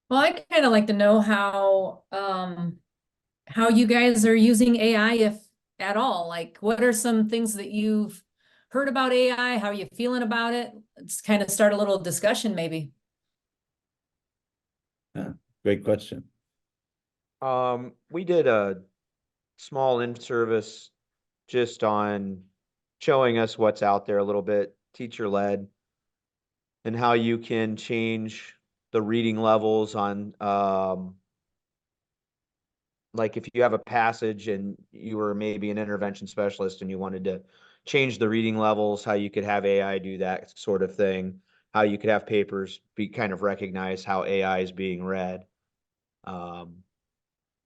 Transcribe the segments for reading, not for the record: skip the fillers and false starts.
Well, I kind of like to know how you guys are using AI, if at all. Like, what are some things that you've heard about AI? How are you feeling about it? Let's kind of start a little discussion, maybe. Yeah, great question. We did a small in-service just on showing us what's out there a little bit, teacher-led, and how you can change the reading levels on, like if you have a passage and you were maybe an intervention specialist and you wanted to change the reading levels, how you could have AI do that sort of thing, how you could have papers be kind of recognize how AI is being read. Um,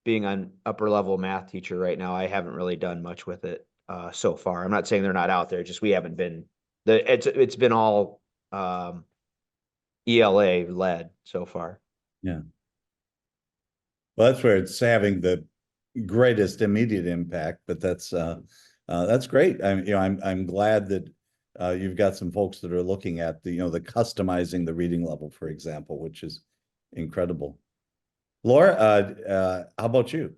Being an upper level math teacher right now, I haven't really done much with it so far. I'm not saying they're not out there, just we haven't been it's been all ELA led so far. Yeah. Well, that's where it's having the greatest immediate impact, but that's great. I'm glad that you've got some folks that are looking at the customizing the reading level, for example, which is incredible. Laura, how about you?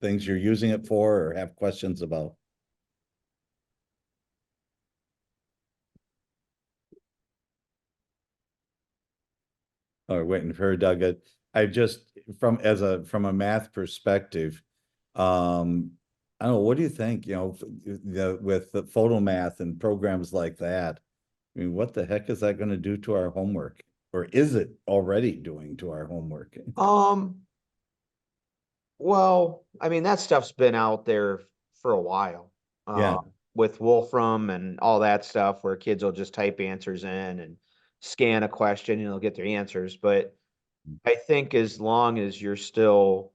Things you're using it for or have questions about? Or waiting for her, Doug. I just from a math perspective, I don't know, what do you think? With the photo math and programs like that, I mean, what the heck is that going to do to our homework? Or is it already doing to our homework? Um, well, I mean that stuff's been out there for a while. Yeah, With Wolfram and all that stuff where kids will just type answers in and scan a question and they'll get their answers. But I think as long as you're still,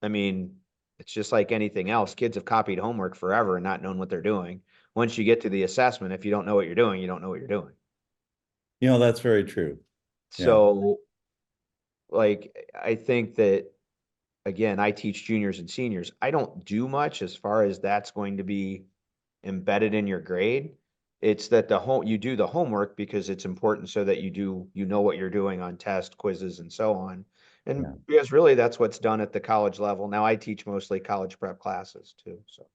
I mean, it's just like anything else. Kids have copied homework forever and not known what they're doing. Once you get to the assessment, if you don't know what you're doing, you don't know what you're doing. that's very true. Yeah, So, like, I think that, again, I teach juniors and seniors. I don't do much as far as that's going to be embedded in your grade. It's that you do the homework because it's important so that you know what you're doing on test quizzes and so on. And yeah. because really that's what's done at the college level. Now I teach mostly college prep classes too. So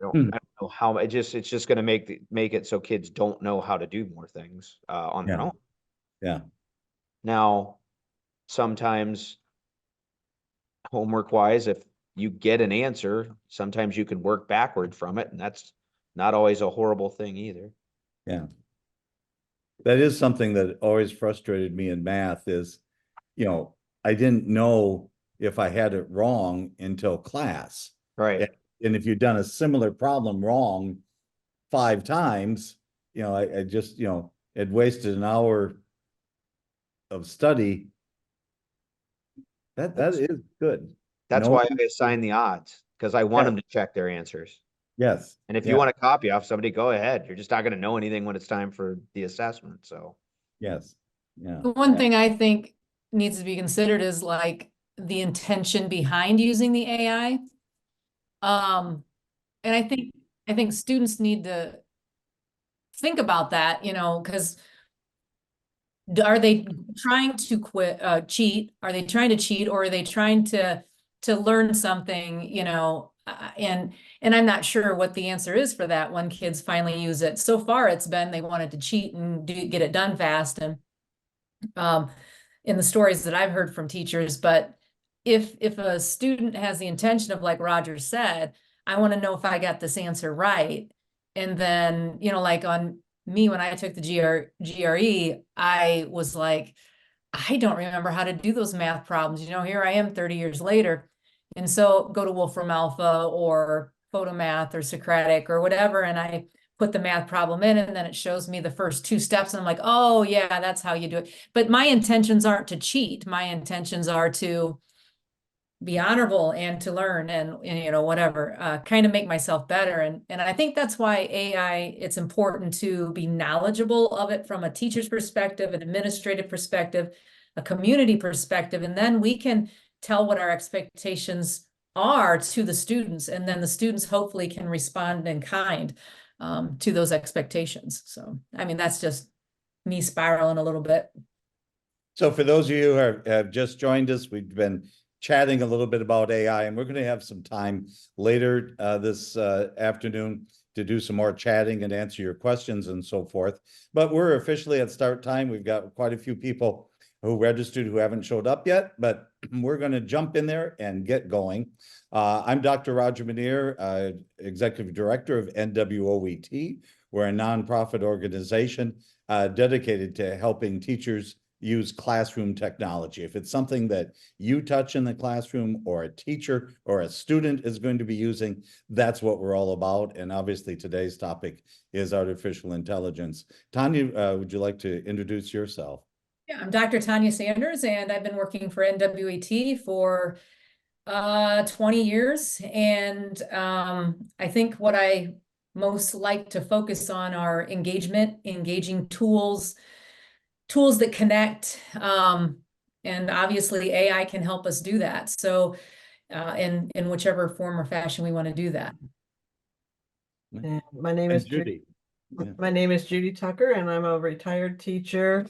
Hmm. I don't know how it's just going to make it so kids don't know how to do more things on their Yeah, own. yeah, Now, sometimes homework wise, if you get an answer, sometimes you can work backward from it, and that's not always a horrible thing either. yeah. That is something that always frustrated me in math is, I didn't know if I had it wrong until class. Right. And if you've done a similar problem wrong 5 times, I just, had wasted an hour of study. That That's is good. that's No, why I assign the odds because I want yes, them to check their answers. yes, And if you yeah, want to copy off somebody, go ahead. You're just not going to know anything when it's time for the assessment. So, yes, yeah, The one thing I think needs to be considered is like the intention behind using the AI. And I think students need to think about that, because are they trying to cheat? Are they trying to cheat, or are they trying to learn something, and I'm not sure what the answer is for that when kids finally use it. So far, it's been they wanted to cheat and get it done fast, and um, in the stories that I've heard from teachers. But if a student has the intention of, like Roger said, I want to know if I got this answer right, and then like on me when I took the GRE, I was like, I don't remember how to do those math problems. Here I am 30 years later. And so go to Wolfram Alpha or Photomath or Socratic or whatever, and I put the math problem in, and then it shows me the first two steps. And I'm like, oh, yeah, that's how you do it. But my intentions aren't to cheat. My intentions are to be honorable and to learn and whatever, kind of make myself better. And I think that's why AI, it's important to be knowledgeable of it from a teacher's perspective, an administrative perspective, a community perspective, and then we can tell what our expectations are to the students, and then the students hopefully can respond in kind to those expectations. So I mean, that's just me spiraling a little bit. So for those of you who have just joined us, we've been chatting a little bit about AI, and we're going to have some time later this afternoon to do some more chatting and answer your questions and so forth. But we're officially at start time. We've got quite a few people who registered who haven't showed up yet, but we're going to jump in there and get going. I'm Dr. Roger Manier, Executive Director of NWOET. We're a nonprofit organization dedicated to helping teachers use classroom technology. If it's something that you touch in the classroom or a teacher or a student is going to be using, that's what we're all about. And obviously today's topic is artificial intelligence. Tanya, would you like to introduce yourself? Yeah, I'm Dr. Tanya Sanders, and I've been working for NWET for 20 years. And I think what I most like to focus on are engaging tools that connect. And obviously AI can help us do that. So in whichever form or fashion we want to do that. And my name And is Judy. Yeah. My name is Judy Tucker, and I'm a retired teacher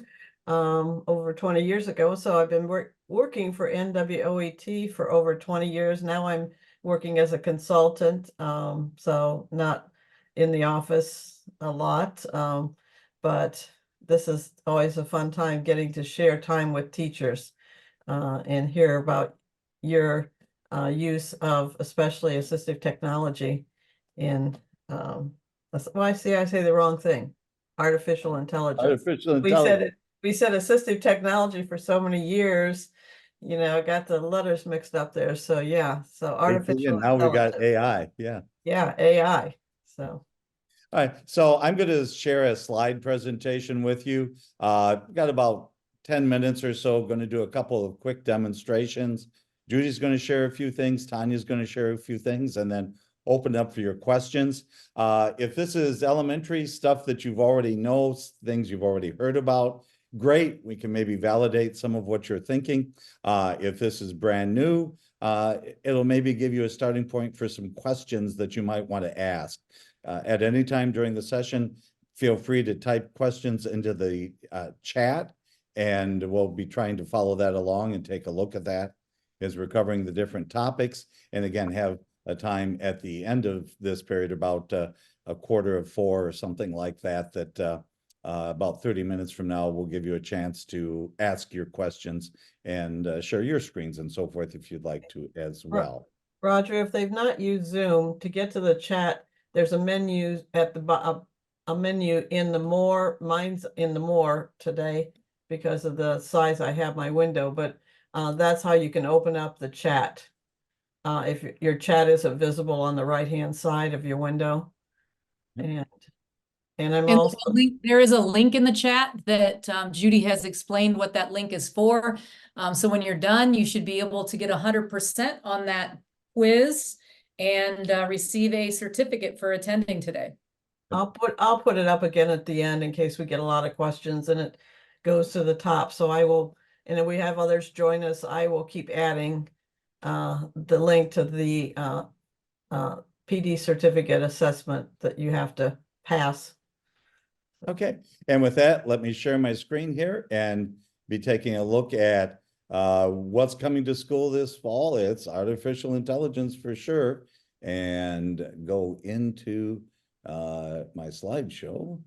over 20 years ago. So I've been working for NWOET for over 20 years. Now I'm working as a consultant, so not in the office a lot, but this is always a fun time getting to share time with teachers and hear about your use of especially assistive technology in well, I say the wrong thing. Artificial intelligence. Artificial We said intelligence. we said assistive technology for so many years, I got the letters mixed up there. So yeah, so artificial And now we got intelligence. AI. Yeah. Yeah, AI. So All right, so I'm going to share a slide presentation with you. Got about 10 minutes or so, going to do a couple of quick demonstrations. Judy's going to share a few things, Tanya's going to share a few things, and then open up for your questions. If this is elementary stuff that you've already know, things you've already heard about, great, we can maybe validate some of what you're thinking. If this is brand new, it'll maybe give you a starting point for some questions that you might want to ask. At any time during the session, feel free to type questions into the chat, and we'll be trying to follow that along and take a look at that as we're covering the different topics. And again, have a time at the end of this period, about a 3:45 or something like that, that about 30 minutes from now, we'll give you a chance to ask your questions and share your screens and so forth if you'd like to as well. Roger, if they've not used Zoom, to get to the chat, there's a menu at the bottom, a menu in the more. Mine's in the more today because of the size I have my window, but that's how you can open up the chat. If your chat isn't visible on the right-hand side of your window. And I'm And also there is a link in the chat that Judy has explained what that link is for. So when you're done, you should be able to get 100% on that quiz and receive a certificate for attending today. I'll put it up again at the end in case we get a lot of questions and it goes to the top. So I will, and if we have others join us, I will keep adding the link to the PD certificate assessment that you have to pass. Okay, and with that, let me share my screen here and be taking a look at what's coming to school this fall. It's artificial intelligence for sure. And go into my slideshow.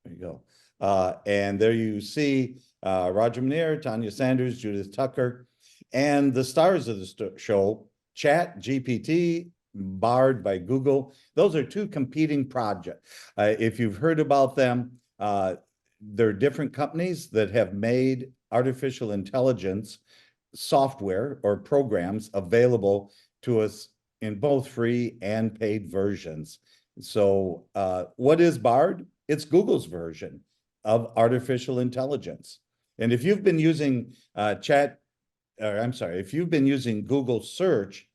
There you go. And there you see Roger Manier, Tanya Sanders, Judith Tucker, and the stars of the show, ChatGPT, Bard by Google. Those are two competing projects. If you've heard about them, they're different companies that have made artificial intelligence software or programs available to us in both free and paid versions. So what is Bard? It's Google's version of artificial intelligence. And if you've been using if you've been using Google search,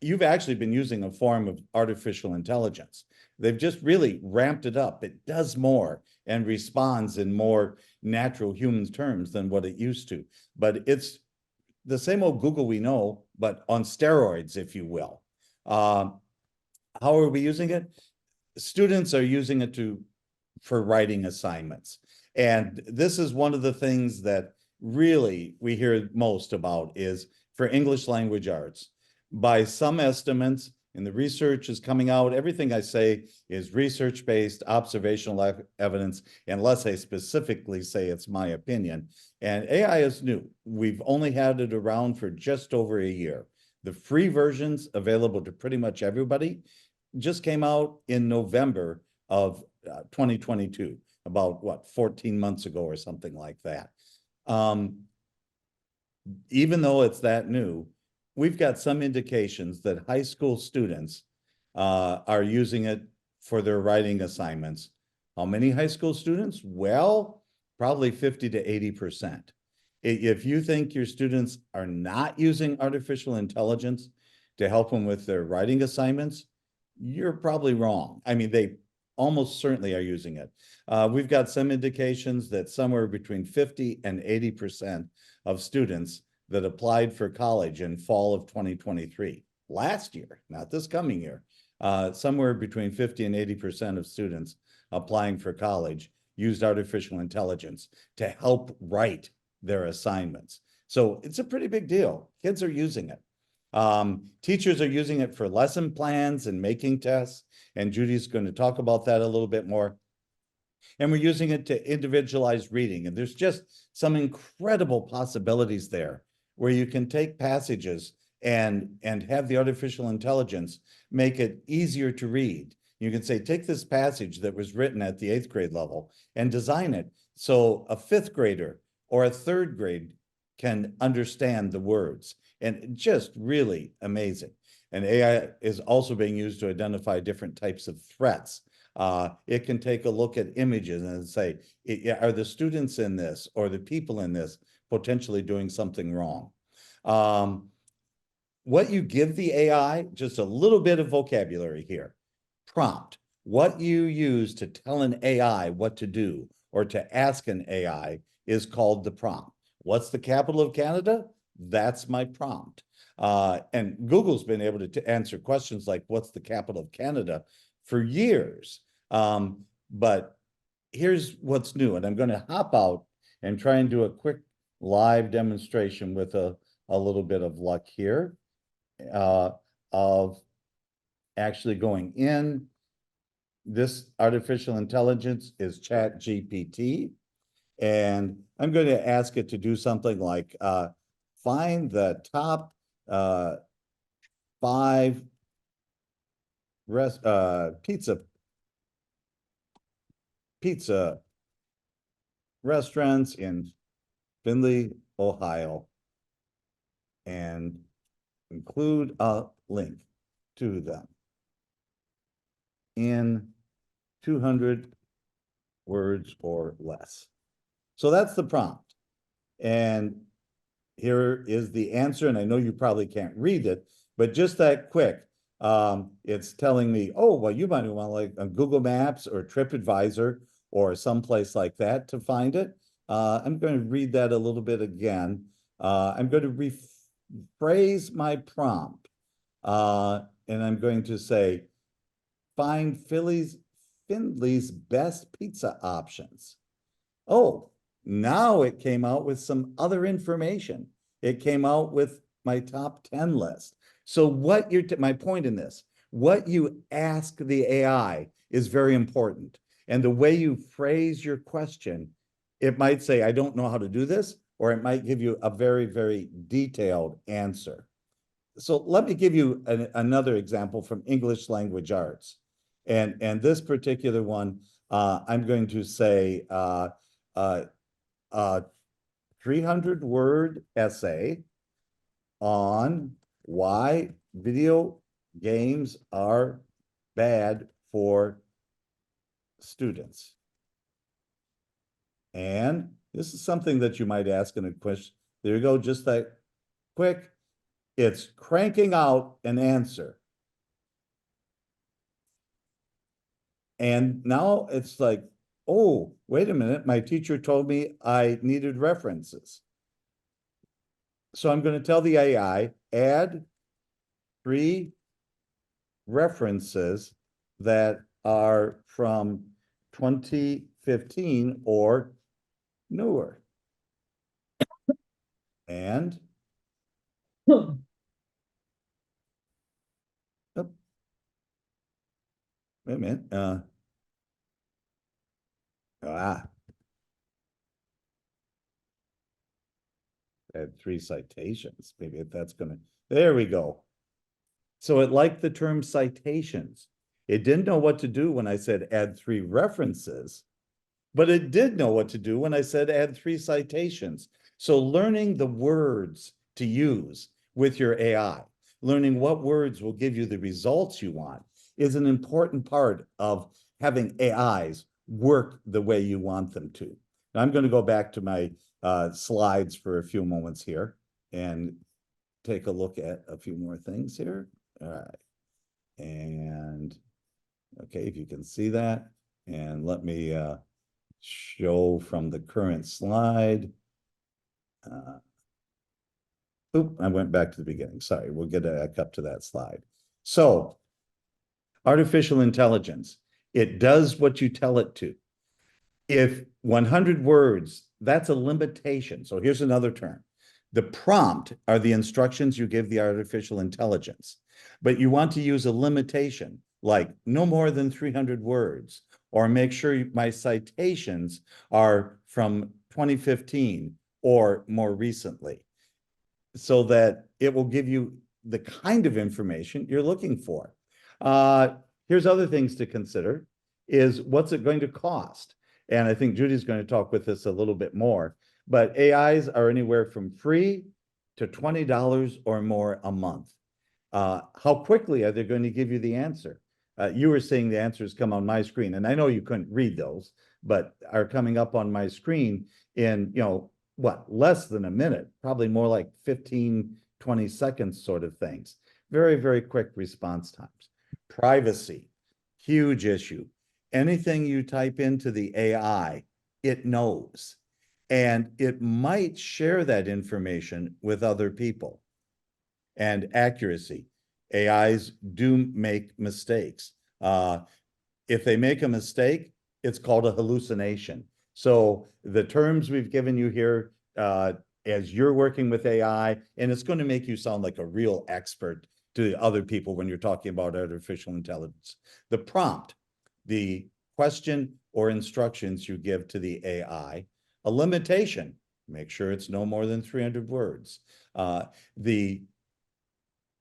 you've actually been using a form of artificial intelligence. They've just really ramped it up. It does more and responds in more natural human terms than what it used to. But it's the same old Google we know, but on steroids, if you will. How are we using it? Students are using it for writing assignments. And this is one of the things that really we hear most about is for English language arts. By some estimates, and the research is coming out, everything I say is research-based, observational evidence, unless I specifically say it's my opinion. And AI is new. We've only had it around for just over a year. The free versions available to pretty much everybody just came out in November of 2022, about what, 14 months ago or something like that. Even though it's that new, we've got some indications that high school students are using it for their writing assignments. How many high school students? Well, probably 50 to 80%. If you think your students are not using artificial intelligence to help them with their writing assignments, you're probably wrong. I mean, they almost certainly are using it. We've got some indications that somewhere between 50 and 80% of students that applied for college in fall of 2023, last year, not this coming year, somewhere between 50 and 80% of students applying for college used artificial intelligence to help write their assignments. So it's a pretty big deal. Kids are using it. Teachers are using it for lesson plans and making tests, and Judy's going to talk about that a little bit more. And we're using it to individualize reading, and there's just some incredible possibilities there where you can take passages and have the artificial intelligence make it easier to read. You can say, take this passage that was written at the 8th grade level and design it so a 5th grader or a 3rd grade can understand the words. And just really amazing. And AI is also being used to identify different types of threats. It can take a look at images and say, are the students in this or the people in this potentially doing something wrong? What you give the AI, just a little bit of vocabulary here. Prompt, what you use to tell an AI what to do or to ask an AI is called the prompt. What's the capital of Canada? That's my prompt. And Google's been able to answer questions like, what's the capital of Canada for years. But here's what's new. And I'm going to hop out and try and do a quick live demonstration with a little bit of luck here of actually going in. This artificial intelligence is ChatGPT. And I'm going to ask it to do something like find the top 5 pizza restaurants in Findlay, Ohio, and include a link to them in 200 words or less. So that's the prompt. And here is the answer. And I know you probably can't read it, but just that quick, it's telling me, oh, well, you might want like a Google Maps or TripAdvisor or someplace like that to find it. I'm going to read that a little bit again. I'm going to rephrase my prompt. And I'm going to say, find Findlay's best pizza options. Oh, now it came out with some other information. It came out with my top 10 list. So what my point in this, what you ask the AI is very important. And the way you phrase your question, it might say, I don't know how to do this, or it might give you a very, very detailed answer. So let me give you another example from English language arts. And this particular one, I'm going to say, 300-word essay on why video games are bad for students. And this is something that you might ask in a question. There you go, just that quick. It's cranking out an answer. And now it's like, oh, wait a minute, my teacher told me I needed references. So I'm going to tell the AI, add 3 references that are from 2015 or newer. And oh, wait a minute. I had 3 citations. Maybe if that's gonna, there we go. So it liked the term citations. It didn't know what to do when I said add 3 references, but it did know what to do when I said add 3 citations. So learning the words to use with your AI, learning what words will give you the results you want, is an important part of having AIs work the way you want them to. Now I'm going to go back to my slides for a few moments here and take a look at a few more things here. All right. And okay, if you can see that, and let me show from the current slide. I went back to the beginning. Sorry, we'll get back up to that slide. So, artificial intelligence, it does what you tell it to. If 100 words, that's a limitation. So here's another term. The prompt are the instructions you give the artificial intelligence, but you want to use a limitation like no more than 300 words, or make sure my citations are from 2015 or more recently, so that it will give you the kind of information you're looking for. Here's other things to consider is what's it going to cost? And I think Judy's going to talk with us a little bit more, but AIs are anywhere from free to $20 or more a month. How quickly are they going to give you the answer? You were seeing the answers come on my screen, and I know you couldn't read those, but are coming up on my screen in, what, less than a minute, probably more like 15, 20 seconds sort of things. Very, very quick response times. Privacy, huge issue. Anything you type into the AI, it knows. And it might share that information with other people. And accuracy. AIs do make mistakes. If they make a mistake, it's called a hallucination. So the terms we've given you here, as you're working with AI, and it's going to make you sound like a real expert to other people when you're talking about artificial intelligence. The prompt, the question or instructions you give to the AI, a limitation, make sure it's no more than 300 words. The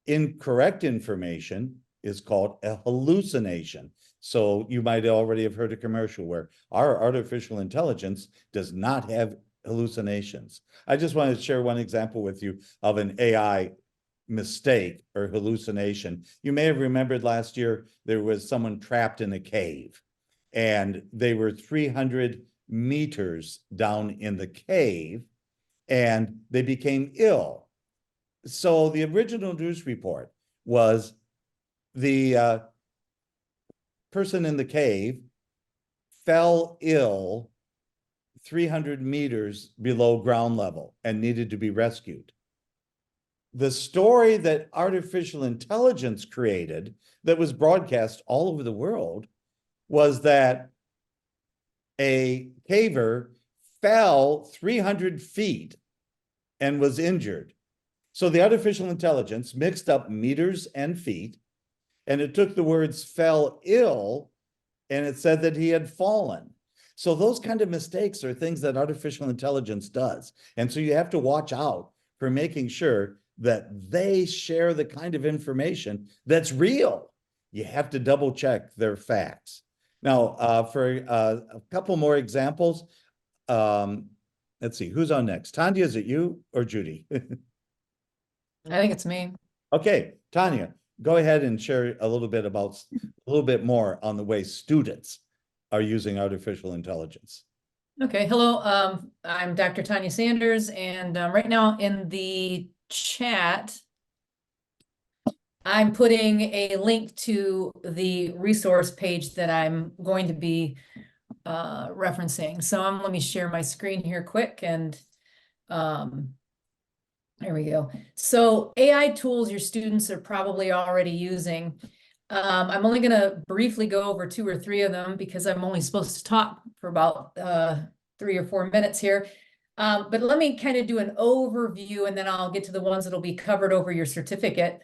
incorrect information is called a hallucination. So you might already have heard a commercial where our artificial intelligence does not have hallucinations. I just wanted to share one example with you of an AI mistake or hallucination. You may have remembered last year there was someone trapped in a cave, and they were 300 meters down in the cave, and they became ill. So the original news report was the person in the cave fell ill 300 meters below ground level and needed to be rescued. The story that artificial intelligence created that was broadcast all over the world was that a caver fell 300 feet and was injured. So the artificial intelligence mixed up meters and feet, and it took the words fell ill, and it said that he had fallen. So those kind of mistakes are things that artificial intelligence does. And so you have to watch out for making sure that they share the kind of information that's real. You have to double check their facts. Now, for a couple more examples, let's see, who's on next? Tanya, is it you or Judy? I think it's me. Okay, Tanya, go ahead and share a little bit more on the way students are using artificial intelligence. Okay, hello. I'm Dr. Tanya Sanders, and right now in the chat, I'm putting a link to the resource page that I'm going to be referencing. So let me share my screen here quick, and there we go. So AI tools your students are probably already using. I'm only going to briefly go over 2 or 3 of them because I'm only supposed to talk for about 3 or 4 minutes here. But let me kind of do an overview and then I'll get to the ones that'll be covered over your certificate.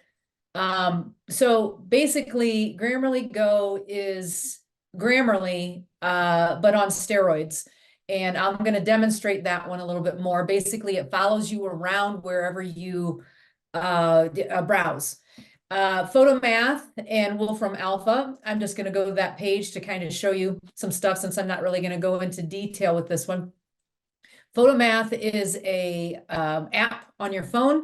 So basically Grammarly Go is Grammarly, but on steroids. And I'm going to demonstrate that one a little bit more. Basically, it follows you around wherever you browse. Photomath and Wolfram Alpha. I'm just going to go to that page to kind of show you some stuff since I'm not really going to go into detail with this one. Photomath is a app on your phone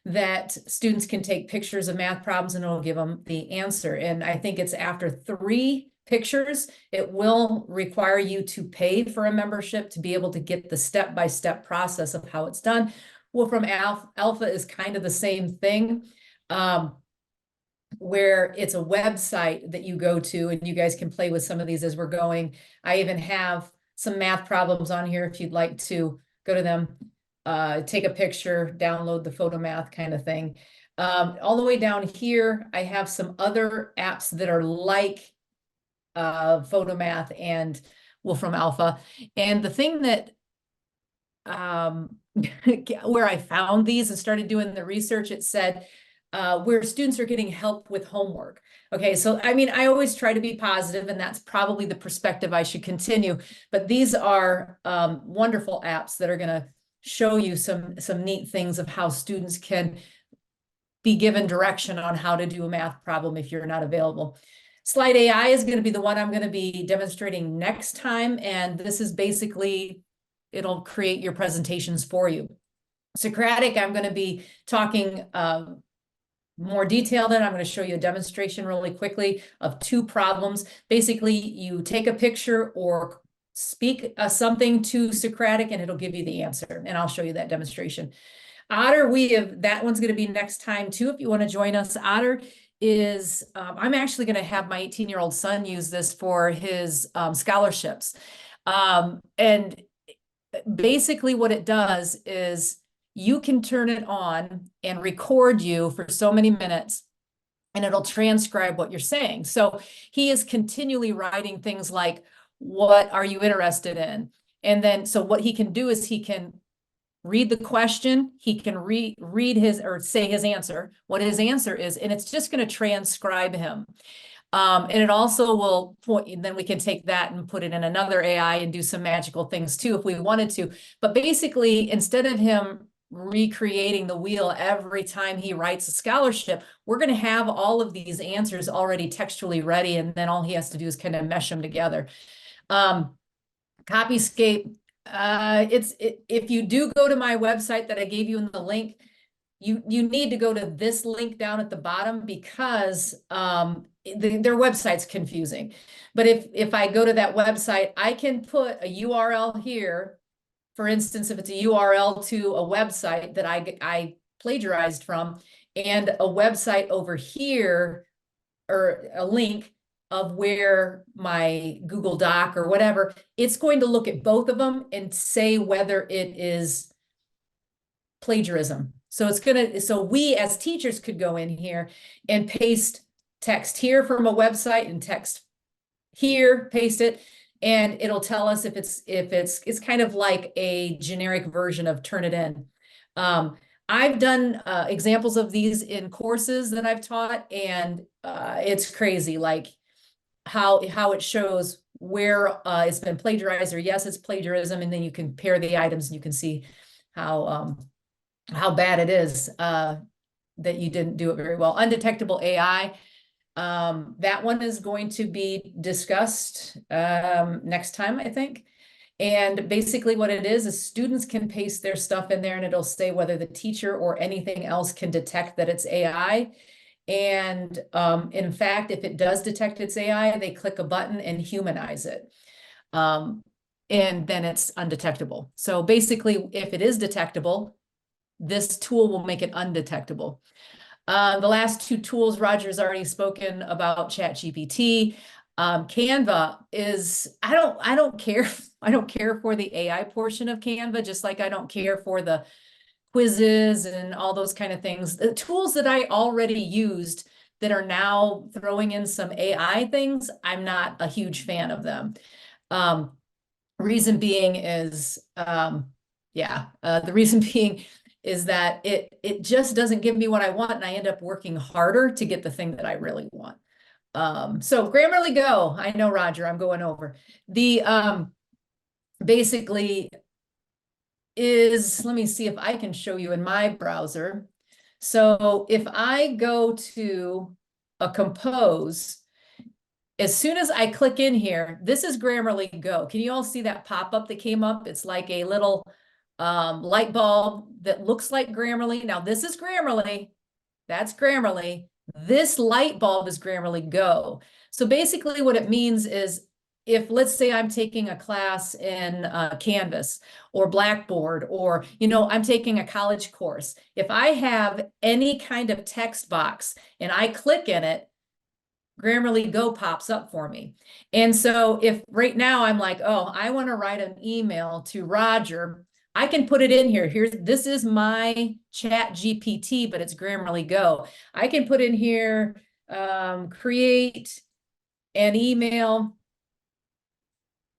that students can take pictures of math problems and it'll give them the answer. And I think it's after 3 pictures, it will require you to pay for a membership to be able to get the step-by-step process of how it's done. Wolfram Alpha is kind of the same thing, where it's a website that you go to and you guys can play with some of these as we're going. I even have some math problems on here if you'd like to go to them, take a picture, download the Photomath kind of thing. All the way down here, I have some other apps that are like Photomath and Wolfram Alpha. And the thing that where I found these and started doing the research, it said where students are getting help with homework. Okay, so I mean, I always try to be positive, and that's probably the perspective I should continue. But these are wonderful apps that are going to show you some neat things of how students can be given direction on how to do a math problem if you're not available. Slide.AI is going to be the one I'm going to be demonstrating next time, and this is basically, it'll create your presentations for you. Socratic, I'm going to be talking more detailed in. I'm going to show you a demonstration really quickly of 2 problems. Basically, you take a picture or speak something to Socratic and it'll give you the answer. And I'll show you that demonstration. Otter, that one's going to be next time too, if you want to join us. Otter is, I'm actually going to have my 18-year-old son use this for his scholarships. And basically what it does is you can turn it on and record you for so many minutes and it'll transcribe what you're saying. So he is continually writing things like, what are you interested in? And then, so what he can do is he can read the question, he can read his or say his answer, what his answer is, and it's just going to transcribe him. And it also will point, then we can take that and put it in another AI and do some magical things too if we wanted to. But basically, instead of him recreating the wheel every time he writes a scholarship, we're going to have all of these answers already textually ready, and then all he has to do is kind of mesh them together. Copyscape, if you do go to my website that I gave you in the link, you need to go to this link down at the bottom because their website's confusing. But if I go to that website, I can put a URL here. For instance, if it's a URL to a website that I plagiarized from, and a website over here, or a link of where my Google Doc or whatever, it's going to look at both of them and say whether it is plagiarism. So we as teachers could go in here and paste text here from a website and text here, paste it, and it'll tell us if it's kind of like a generic version of Turnitin. I've done examples of these in courses that I've taught, and it's crazy, like how it shows where it's been plagiarized or yes, it's plagiarism, and then you compare the items and you can see how bad it is that you didn't do it very well. Undetectable AI. That one is going to be discussed next time, I think. And basically what it is students can paste their stuff in there and it'll say whether the teacher or anything else can detect that it's AI. And in fact, if it does detect it's AI, they click a button and humanize it. And then it's undetectable. So basically, if it is detectable, this tool will make it undetectable. The last 2 tools, Roger's already spoken about ChatGPT. Canva is, I don't care for the AI portion of Canva, just like I don't care for the quizzes and all those kind of things. The tools that I already used that are now throwing in some AI things, I'm not a huge fan of them. Reason being is, the reason being is that it just doesn't give me what I want, and I end up working harder to get the thing that I really want. So Grammarly Go, I know, Roger, I'm going over. The basically is, let me see if I can show you in my browser. So if I go to a compose, as soon as I click in here, this is Grammarly Go. Can you all see that pop-up that came up? It's like a little light bulb that looks like Grammarly. Now this is Grammarly. That's Grammarly. This light bulb is Grammarly Go. So basically what it means is, if let's say I'm taking a class in Canvas or Blackboard, or, I'm taking a college course, if I have any kind of text box and I click in it, Grammarly Go pops up for me. And so if right now I'm like, oh, I want to write an email to Roger, I can put it in here. This is my Chat GPT, but it's Grammarly Go. I can put in here, create an email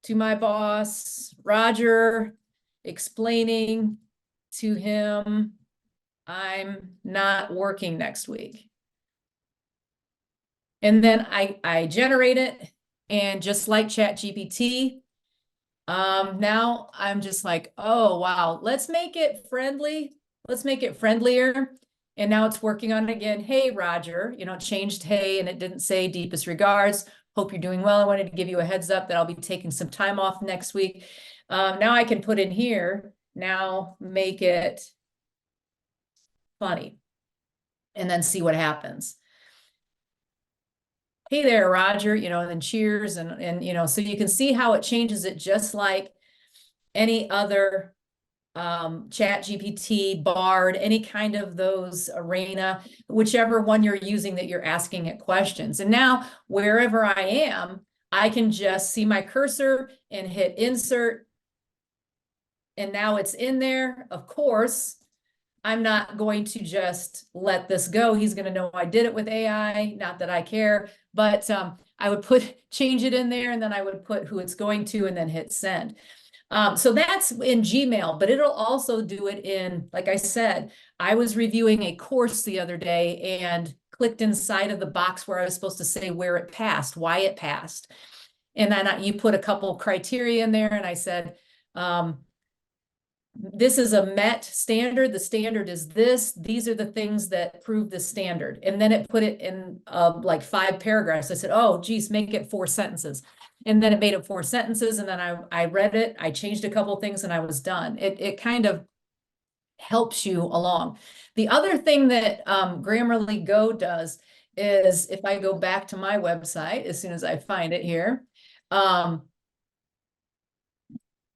to my boss, Roger, explaining to him I'm not working next week. And then I generate it, and just like Chat GPT, now I'm just like, oh, wow, let's make it friendly. Let's make it friendlier. And now it's working on it again. Hey, Roger, it changed hey, and it didn't say deepest regards. Hope you're doing well. I wanted to give you a heads up that I'll be taking some time off next week. Now I can put in here, now make it funny, and then see what happens. Hey there, Roger, and then cheers. And so you can see how it changes it just like any other Chat GPT, Bard, any kind of those arena, whichever one you're using that you're asking it questions. And now wherever I am, I can just see my cursor and hit insert. And now it's in there. Of course, I'm not going to just let this go. He's going to know I did it with AI, not that I care, but I would change it in there, and then I would put who it's going to, and then hit send. So that's in Gmail, but it'll also do it in, like I said, I was reviewing a course the other day and clicked inside of the box where I was supposed to say where it passed, why it passed. And then you put a couple criteria in there, and I said, this is a MET standard. The standard is this. These are the things that prove the standard. And then it put it in like 5 paragraphs. I said, oh, geez, make it 4 sentences. And then it made it 4 sentences. And then I read it. I changed a couple things, and I was done. It kind of helps you along. The other thing that Grammarly Go does is, if I go back to my website, as soon as I find it here,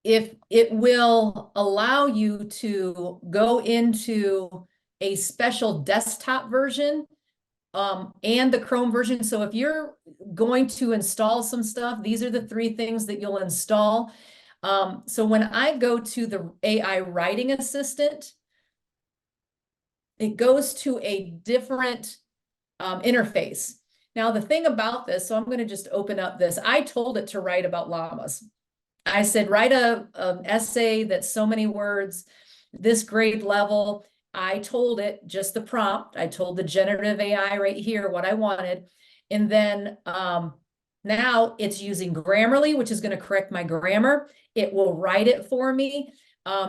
if it will allow you to go into a special desktop version and the Chrome version. So if you're going to install some stuff, these are the 3 things that you'll install. So when I go to the AI writing assistant, it goes to a different interface. Now, the thing about this, so I'm going to just open up this. I told it to write about llamas. I said, write an essay that's so many words, this grade level. I told it just the prompt. I told the generative AI right here what I wanted. And then now it's using Grammarly, which is going to correct my grammar. It will write it for me.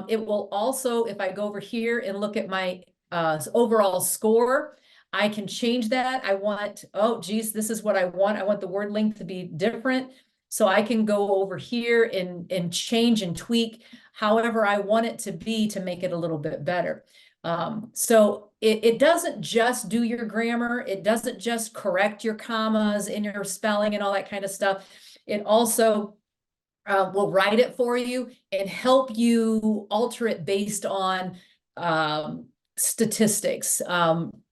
It will also, if I go over here and look at my overall score, I can change that. I want, oh, geez, this is what I want. I want the word length to be different. So I can go over here and change and tweak however I want it to be to make it a little bit better. So it doesn't just do your grammar. It doesn't just correct your commas and your spelling and all that kind of stuff. It also will write it for you and help you alter it based on statistics,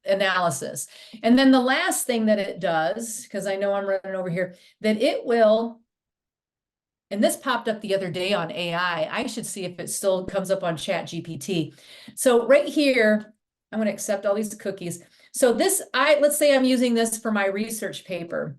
analysis. And then the last thing that it does, because I know I'm running over here, that it will, and this popped up the other day on AI. I should see if it still comes up on Chat GPT. So right here, I'm going to accept all these cookies. So this, let's say I'm using this for my research paper.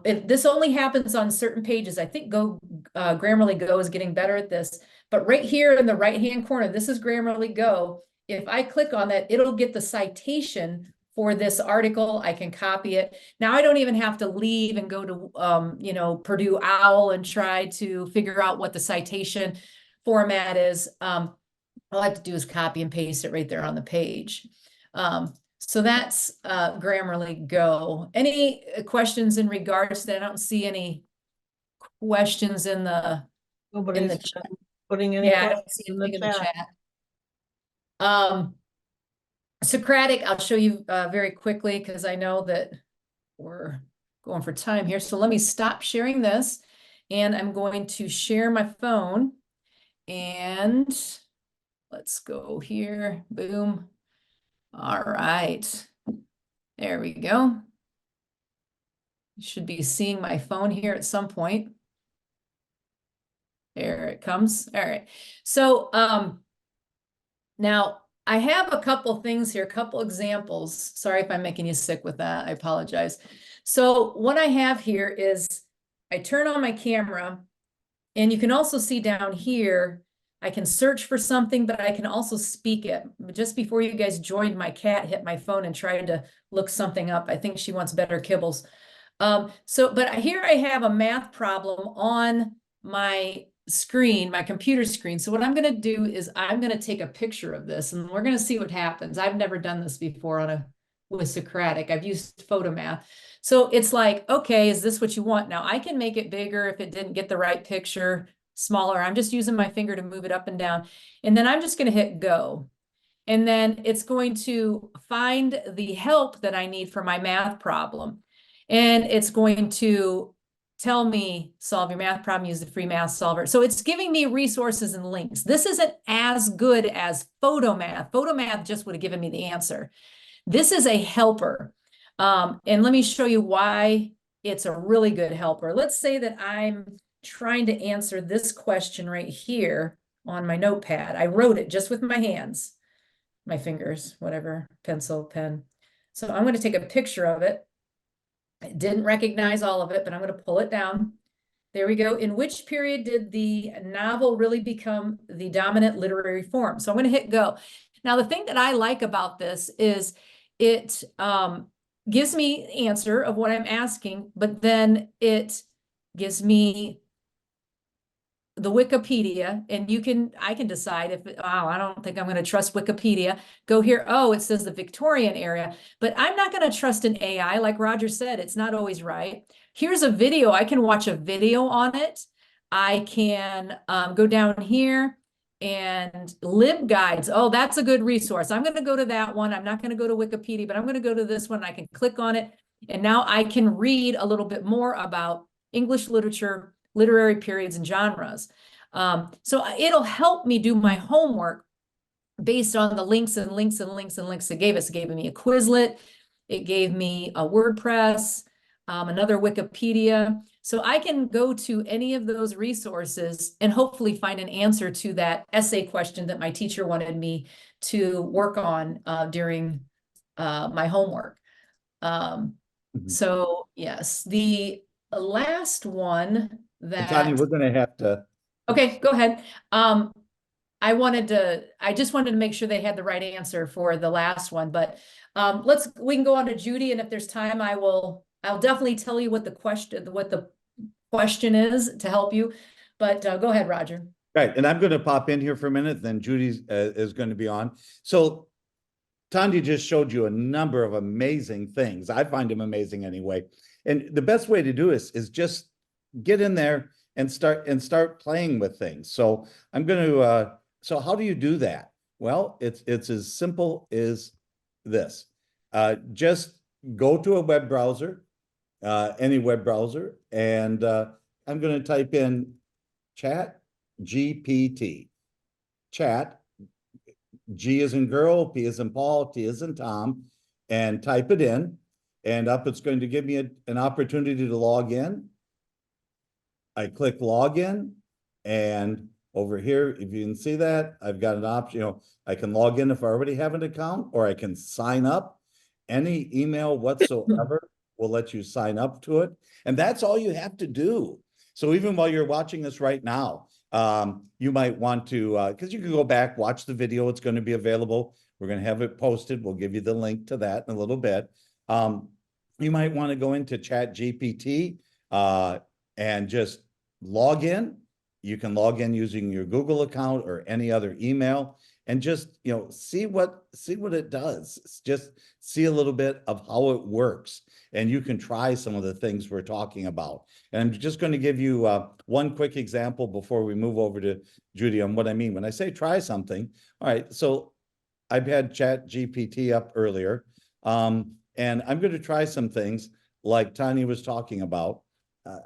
This only happens on certain pages. I think Grammarly Go is getting better at this, but right here in the right-hand corner, this is Grammarly Go. If I click on that, it'll get the citation for this article. I can copy it. Now I don't even have to leave and go to, Purdue OWL and try to figure out what the citation format is. All I have to do is copy and paste it right there on the page. So that's Grammarly Go. Any questions in regards to that? I don't see any questions in the Nobody's chat. putting any Yeah, I don't questions see in the anything in the chat. chat. Socratic, I'll show you very quickly because I know that we're going for time here. So let me stop sharing this, and I'm going to share my phone, and let's go here. Boom. All right. There we go. You should be seeing my phone here at some point. There it comes. All right. So now I have a couple things here, a couple examples. Sorry if I'm making you sick with that. I apologize. So what I have here is I turn on my camera, and you can also see down here, I can search for something, but I can also speak it. Just before you guys joined, my cat hit my phone and tried to look something up. I think she wants better kibbles. But here I have a math problem on my screen, my computer screen. So what I'm going to do is I'm going to take a picture of this, and we're going to see what happens. I've never done this before with Socratic. I've used Photomath. So it's like, okay, is this what you want? Now I can make it bigger if it didn't get the right picture, smaller. I'm just using my finger to move it up and down. And then I'm just going to hit go. And then it's going to find the help that I need for my math problem. And it's going to tell me, solve your math problem, use the free math solver. So it's giving me resources and links. This isn't as good as Photomath. Photomath just would have given me the answer. This is a helper. And let me show you why it's a really good helper. Let's say that I'm trying to answer this question right here on my notepad. I wrote it just with my hands, my fingers, whatever, pencil, pen. So I'm going to take a picture of it. I didn't recognize all of it, but I'm going to pull it down. There we go. In which period did the novel really become the dominant literary form? So I'm going to hit go. Now, the thing that I like about this is it gives me the answer of what I'm asking, but then it gives me the Wikipedia, and I can decide if, I don't think I'm going to trust Wikipedia. Go here. Oh, it says the Victorian era, but I'm not going to trust an AI. Like Roger said, it's not always right. Here's a video. I can watch a video on it. I can go down here and LibGuides. Oh, that's a good resource. I'm going to go to that one. I'm not going to go to Wikipedia, but I'm going to go to this one. I can click on it. And now I can read a little bit more about English literature, literary periods, and genres. So it'll help me do my homework based on the links and links and links and links it gave us. It gave me a Quizlet. It gave me a WordPress, another Wikipedia. So I can go to any of those resources and hopefully find an answer to that essay question that my teacher wanted me to work on during my homework. So yes, the last one that Tanya, we're going to have to. Okay, go ahead. I just wanted to make sure they had the right answer for the last one, but we can go on to Judy, and if there's time, I'll definitely tell you what the question is to help you. But go ahead, Roger. Right, and I'm going to pop in here for a minute, then Judy is going to be on. So Tanya just showed you a number of amazing things. I find them amazing anyway. And the best way to do is just get in there and start playing with things. So I'm going to, so how do you do that? Well, it's as simple as this. Just go to a web browser, any web browser, and I'm going to type in Chat GPT. Chat, G is in girl, P is in Paul, T is in Tom, and type it in. And up it's going to give me an opportunity to log in. I click login, and over here, if you can see that, I've got an option, I can log in if I already have an account, or I can sign up any email whatsoever will let you sign up to it. And that's all you have to do. So even while you're watching this right now, you might want to, because you can go back, watch the video. It's going to be available. We're going to have it posted. We'll give you the link to that in a little bit. You might want to go into ChatGPT and just log in. You can log in using your Google account or any other email and just, see what it does. Just see a little bit of how it works. And you can try some of the things we're talking about. And I'm just going to give you one quick example before we move over to Judy on what I mean. When I say try something, all right, so I've had ChatGPT up earlier, and I'm going to try some things like Tanya was talking about.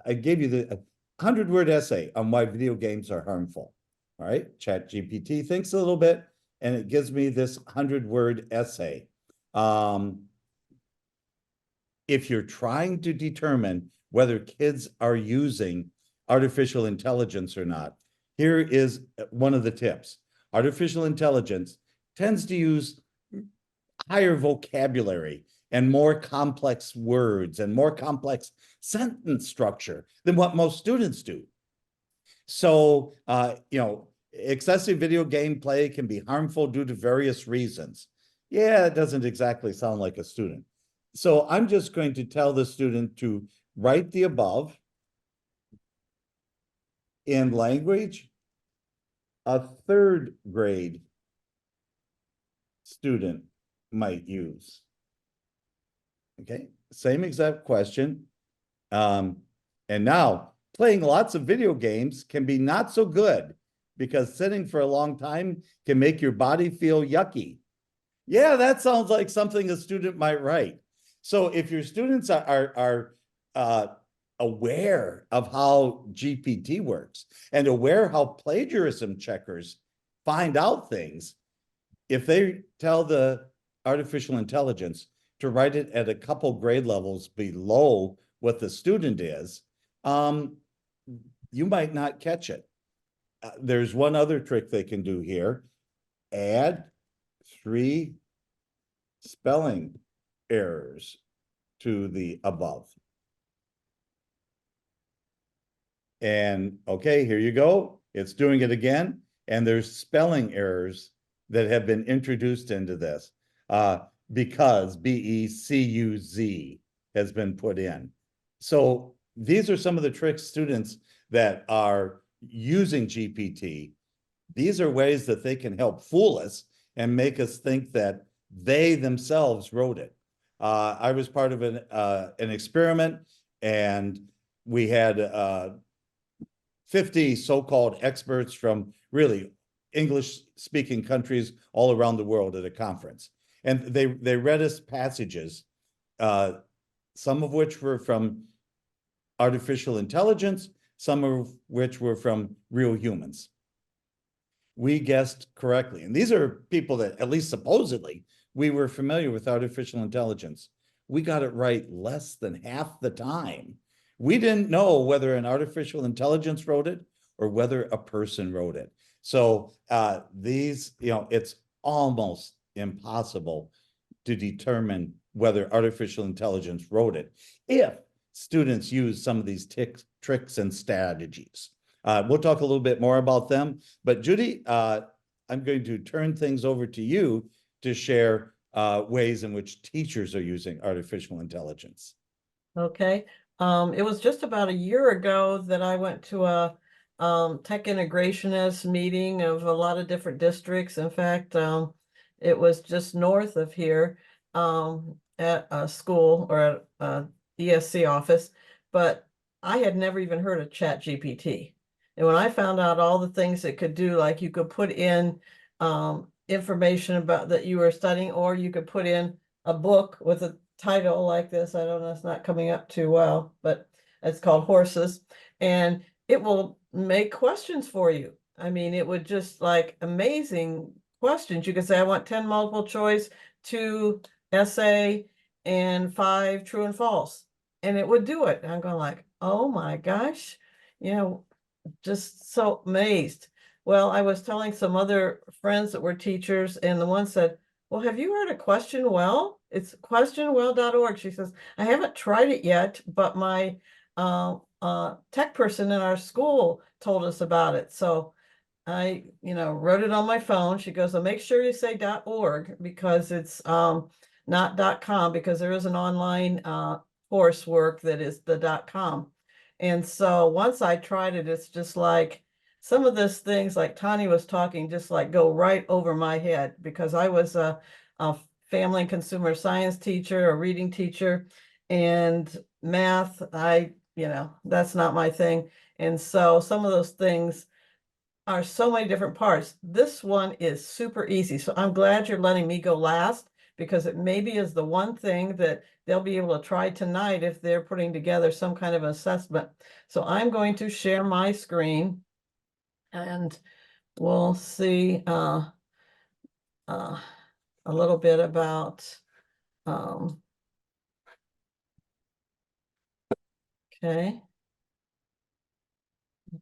I gave you the 100-word essay on why video games are harmful. All right, ChatGPT thinks a little bit, and it gives me this 100-word essay. If you're trying to determine whether kids are using artificial intelligence or not, here is one of the tips. Artificial intelligence tends to use higher vocabulary and more complex words and more complex sentence structure than what most students do. So, excessive video game play can be harmful due to various reasons. Yeah, it doesn't exactly sound like a student. So I'm just going to tell the student to write the above in language a third grade student might use. Okay, same exact question. And now playing lots of video games can be not so good because sitting for a long time can make your body feel yucky. Yeah, that sounds like something a student might write. So if your students are aware of how GPT works and aware how plagiarism checkers find out things, if they tell the artificial intelligence to write it at a couple grade levels below what the student is, you might not catch it. There's one other trick they can do here. Add 3 spelling errors to the above. And okay, here you go. It's doing it again. And there's spelling errors that have been introduced into this because BECUZ has been put in. So these are some of the tricks students that are using GPT. These are ways that they can help fool us and make us think that they themselves wrote it. I was part of an experiment, and we had 50 so-called experts from really English-speaking countries all around the world at a conference. And they read us passages, some of which were from artificial intelligence, some of which were from real humans. We guessed correctly. And these are people that, at least supposedly, we were familiar with artificial intelligence. We got it right less than half the time. We didn't know whether an artificial intelligence wrote it or whether a person wrote it. So it's almost impossible to determine whether artificial intelligence wrote it if students use some of these tricks and strategies. We'll talk a little bit more about them, but Judy, I'm going to turn things over to you to share ways in which teachers are using artificial intelligence. Okay. It was just about a year ago that I went to a tech integrationist meeting of a lot of different districts. In fact, it was just north of here at a school or at a ESC office, but I had never even heard of ChatGPT. And when I found out all the things it could do, like you could put in information about that you were studying, or you could put in a book with a title like this. I don't know, it's not coming up too well, but it's called Horses, and it will make questions for you. I mean, it would just like amazing questions. You could say, I want 10 multiple choice, 2 essay, and 5 true and false. And it would do it. And I'm going like, oh my gosh, just so amazed. Well, I was telling some other friends that were teachers, and the one said, well, have you heard of Question Well? It's questionwell.org. She says, I haven't tried it yet, but my tech person in our school told us about it. So I, wrote it on my phone. She goes, well, make sure you say .org because it's not .com, because there is an online coursework that is the .com. And so once I tried it, it's just like some of these things like Tanya was talking, just like go right over my head, because I was a family and consumer science teacher, a reading teacher, and math, that's not my thing. And so some of those things are so many different parts. This one is super easy. So I'm glad you're letting me go last, because it maybe is the one thing that they'll be able to try tonight if they're putting together some kind of assessment. So I'm going to share my screen and we'll see a little bit about, okay.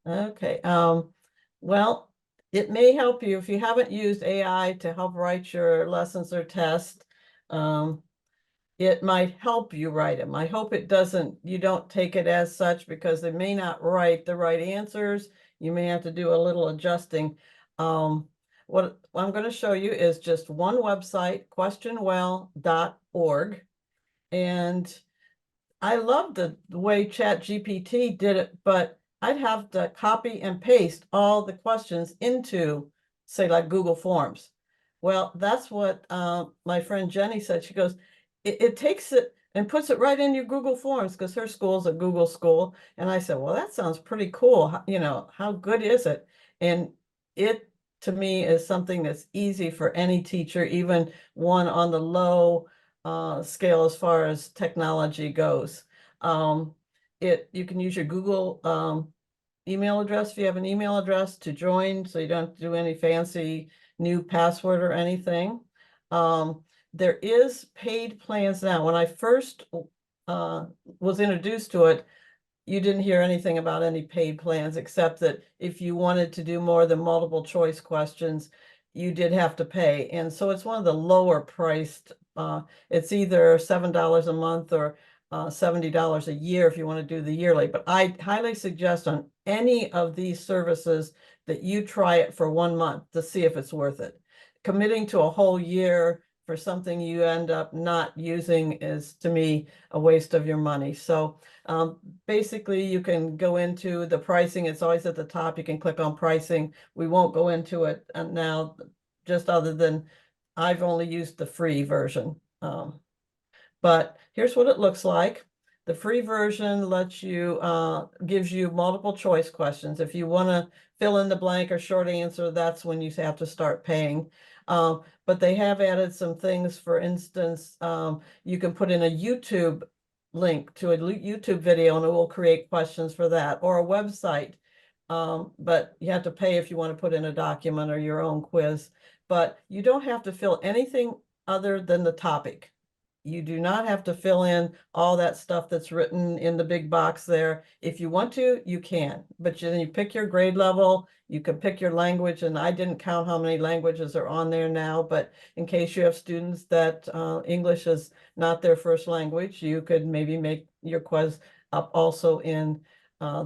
Okay, well, it may help you if you haven't used AI to help write your lessons or tests. It might help you write them. I hope you don't take it as such, because they may not write the right answers. You may have to do a little adjusting. What I'm going to show you is just one website, questionwell.org. And I love the way ChatGPT did it, but I'd have to copy and paste all the questions into, say, like Google Forms. Well, that's what my friend Jenny said. She goes, it takes it and puts it right in your Google Forms, because her school's a Google school. And I said, well, that sounds pretty cool. How good is it? And it, to me, is something that's easy for any teacher, even one on the low scale as far as technology goes. You can use your Google email address if you have an email address to join, so you don't have to do any fancy new password or anything. There is paid plans now. When I first was introduced to it, you didn't hear anything about any paid plans, except that if you wanted to do more than multiple choice questions, you did have to pay. And so it's one of the lower priced, it's either $7 a month or $70 a year if you want to do the yearly. But I highly suggest on any of these services that you try it for 1 month to see if it's worth it. Committing to a whole year for something you end up not using is, to me, a waste of your money. So basically, you can go into the pricing. It's always at the top. You can click on pricing. We won't go into it now, just other than I've only used the free version. But here's what it looks like. The free version lets you, gives you multiple choice questions. If you want to fill in the blank or short answer, that's when you have to start paying. But they have added some things. For instance, you can put in a YouTube link to a YouTube video and it will create questions for that, or a website. But you have to pay if you want to put in a document or your own quiz. But you don't have to fill anything other than the topic. You do not have to fill in all that stuff that's written in the big box there. If you want to, you can, but then you pick your grade level, you can pick your language, and I didn't count how many languages are on there now, but in case you have students that English is not their first language, you could maybe make your quiz up also in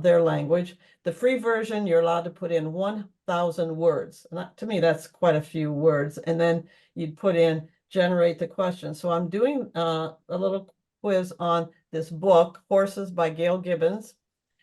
their language. The free version, you're allowed to put in 1,000 words. To me, that's quite a few words. And then you'd put in generate the question. So I'm doing a little quiz on this book, Horses by Gail Gibbons,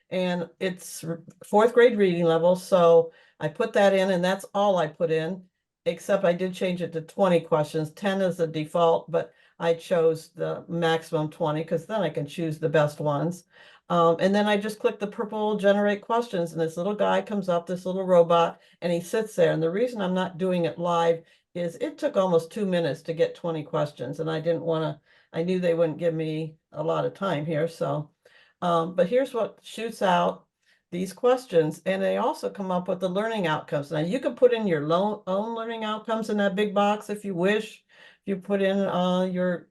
and it's 4th grade reading level. So I put that in, and that's all I put in, except I did change it to 20 questions. 10 is the default, but I chose the maximum 20 because then I can choose the best ones. And then I just click the purple generate questions, and this little guy comes up, this little robot, and he sits there. And the reason I'm not doing it live is it took almost 2 minutes to get 20 questions, and I didn't want to, I knew they wouldn't give me a lot of time here. So, but here's what shoots out these questions, and they also come up with the learning outcomes. Now you can put in your own learning outcomes in that big box if you wish. If you put in your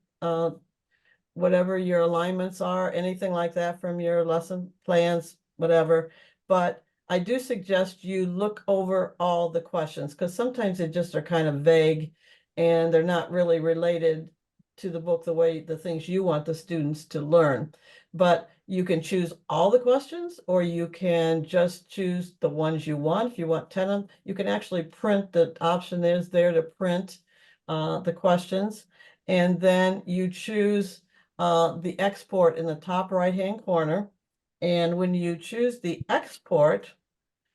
whatever your alignments are, anything like that from your lesson plans, whatever. But I do suggest you look over all the questions, because sometimes they just are kind of vague and they're not really related to the book the way the things you want the students to learn. But you can choose all the questions, or you can just choose the ones you want. If you want 10 of them, you can actually print. The option is there to print the questions, and then you choose the export in the top right-hand corner. And when you choose the export,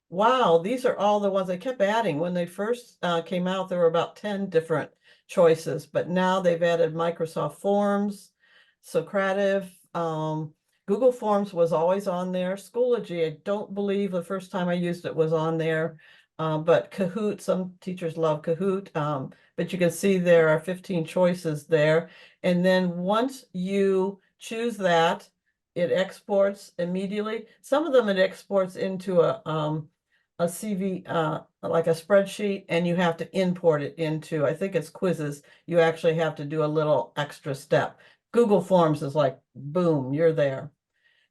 wow, these are all the ones they kept adding. When they first came out, there were about 10 different choices, but now they've added Microsoft Forms, Socrative, Google Forms was always on there. Schoology, I don't believe the first time I used it was on there, but Kahoot, some teachers love Kahoot, but you can see there are 15 choices there. And then once you choose that, it exports immediately. Some of them it exports into a CV, like a spreadsheet, and you have to import it into, I think it's quizzes. You actually have to do a little extra step. Google Forms is like, boom, you're there.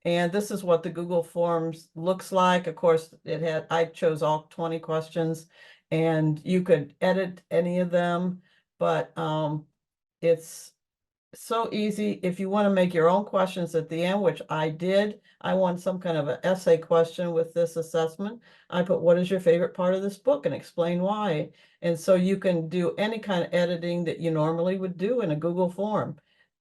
And this is what the Google Forms looks like. Of course, I chose all 20 questions, and you could edit any of them, but it's so easy. If you want to make your own questions at the end, which I did, I want some kind of an essay question with this assessment. I put, what is your favorite part of this book, and explain why. And so you can do any kind of editing that you normally would do in a Google form.